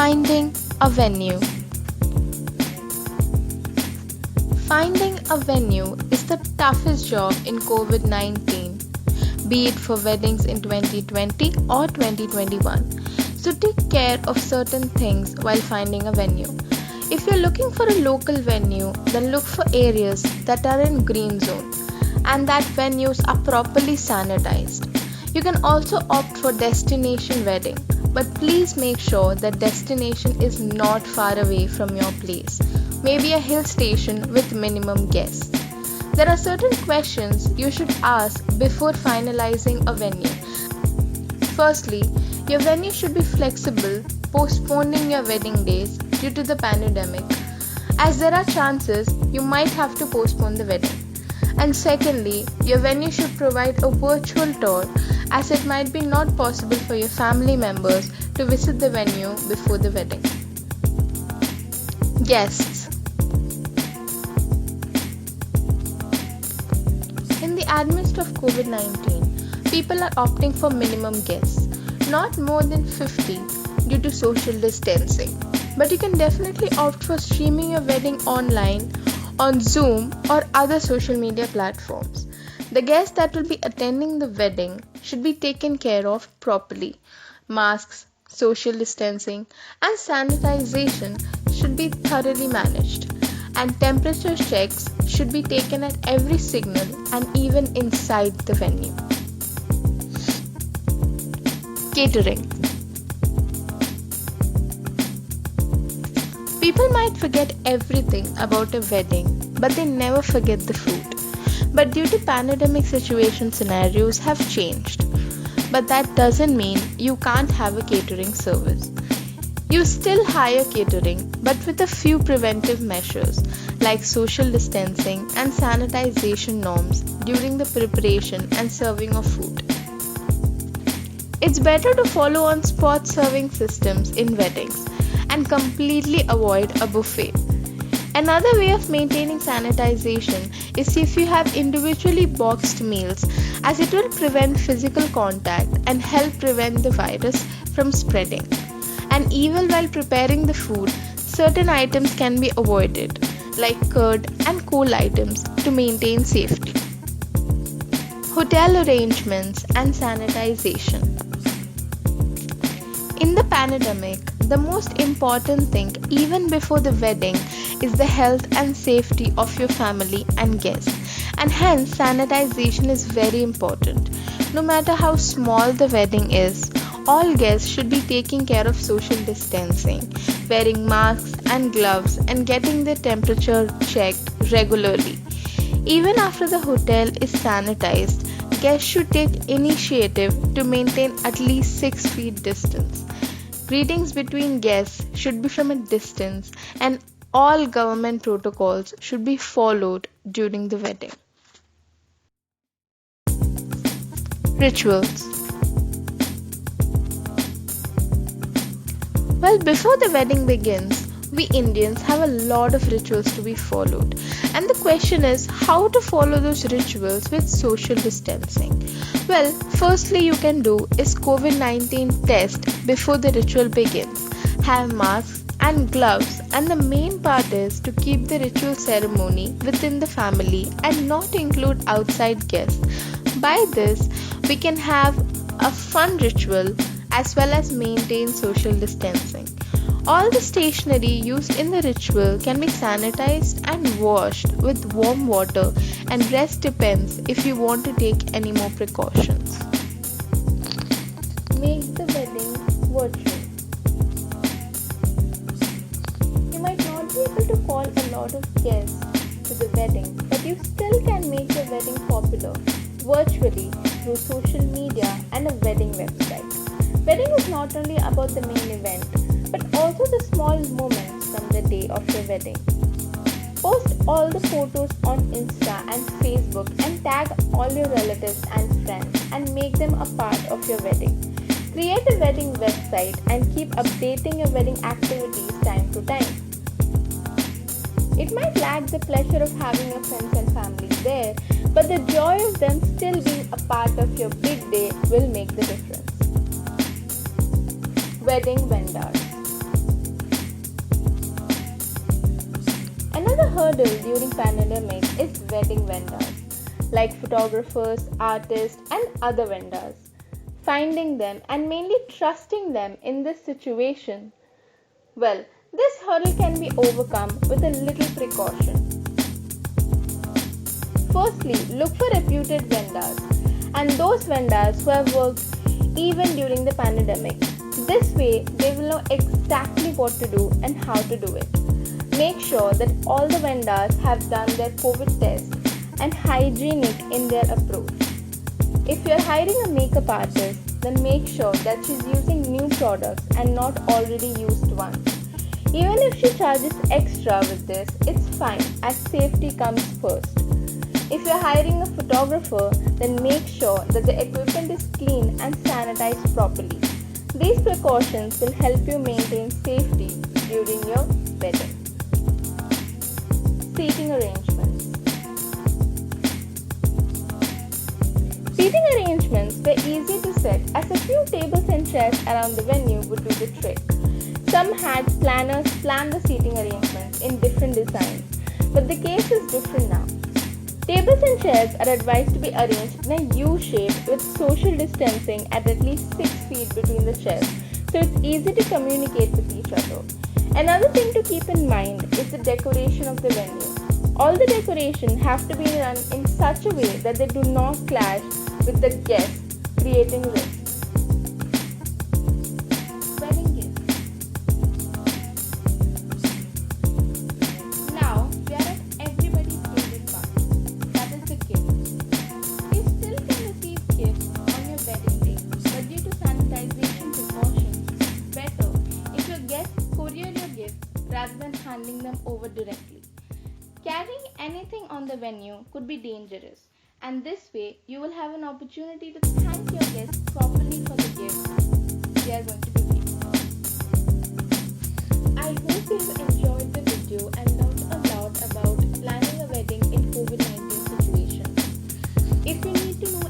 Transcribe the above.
Finding a venue. Finding a venue is the toughest job in COVID 19, be it for weddings in 2020 or 2021. So take care of certain things while finding a venue. If you're looking for a local venue, then look for areas that are in green zone and that venues are properly sanitized. You can also opt for destination wedding, but please make sure that destination is not far away from your place. Maybe a hill station with minimum guests. There are certain questions you should ask before finalizing a venue. Firstly, your venue should be flexible, postponing your wedding days due to the pandemic, as there are chances you might have to postpone the wedding. And secondly, your venue should provide a virtual tour, as it might be not possible for your family members to visit the venue before the wedding. Guests. In the midst of COVID 19, people are opting for minimum guests, not more than 50 due to social distancing. But you can definitely opt for streaming your wedding online on Zoom or other social media platforms. The guests that will be attending the wedding should be taken care of properly. Masks, social distancing, and sanitization should be thoroughly managed. And temperature checks should be taken at every signal and even inside the venue. Catering. People might forget everything about a wedding, but they never forget the food. But due to pandemic situation, scenarios have changed. But that doesn't mean you can't have a catering service. You still hire catering, but with a few preventive measures like social distancing and sanitization norms during the preparation and serving of food. It's better to follow on spot serving systems in weddings and completely avoid a buffet. Another way of maintaining sanitization is if you have individually boxed meals, as it will prevent physical contact and help prevent the virus from spreading. And even while preparing the food, certain items can be avoided, like curd and cool items, to maintain safety. Hotel arrangements and sanitization. In the pandemic, the most important thing, even before the wedding, is the health and safety of your family and guests, and hence sanitization is very important. No matter how small the wedding is, all guests should be taking care of social distancing, wearing masks and gloves, and getting their temperature checked regularly. Even after the hotel is sanitized, guests should take initiative to maintain at least 6 feet distance. Greetings between guests should be from a distance, and all government protocols should be followed during the wedding. Rituals. Well, before the wedding begins, we Indians have a lot of rituals to be followed, and the question is how to follow those rituals with social distancing. Well, firstly you can do is COVID 19 test before the ritual begins. Have masks and gloves, and the main part is to keep the ritual ceremony within the family and not include outside guests. By this, we can have a fun ritual as well as maintain social distancing. All the stationery used in the ritual can be sanitized and washed with warm water, and rest depends if you want to take any more precautions. Make the wedding virtual. You might not be able to call a lot of guests to the wedding, but you still can make your wedding popular virtually through social media and a wedding website. Wedding is not only about the main event, but also the small moments from the day of your wedding. Post all the photos on Insta and Facebook and tag all your relatives and friends and make them a part of your wedding. Create a wedding website and keep updating your wedding activities time to time. It might lack the pleasure of having your friends and family there, but the joy of them still being a part of your big day will make the difference. Wedding vendors. Another hurdle during pandemic is wedding vendors, like photographers, artists, and other vendors. Finding them and mainly trusting them in this situation. Well, this hurdle can be overcome with a little precaution. Firstly, look for reputed vendors and those vendors who have worked even during the pandemic. This way, they will know exactly what to do and how to do it. Make sure that all the vendors have done their COVID test and hygienic in their approach. If you're hiring a makeup artist, then make sure that she's using new products and not already used ones. Even if she charges extra with this, it's fine as safety comes first. If you're hiring a photographer, then make sure that the equipment is clean and sanitized properly. These precautions will help you maintain safety during your wedding. Seating arrangements. Seating arrangements were easy to set as a few tables and chairs around the venue would do the trick. Some had planners plan the seating arrangements in different designs, but the case is different now. Tables and chairs are advised to be arranged in a U shape with social distancing at least 6 feet between the chairs, so it's easy to communicate with each other. Another thing to keep in mind is the decoration of the venue. All the decoration have to be done in such a way that they do not clash with the guests, creating risk. Wedding gifts. Now we are at everybody's favorite part. That is the gift. You still can receive gifts on your wedding day, but due to sanitization precautions, it's better if your guests courier your gifts rather than handing them over directly. Carrying anything on the venue could be dangerous, and this way you will have an opportunity to thank your guests properly for the gift they are going to be giving. I hope you've enjoyed the video and learned a lot about planning a wedding in COVID-19 situation. If you need to know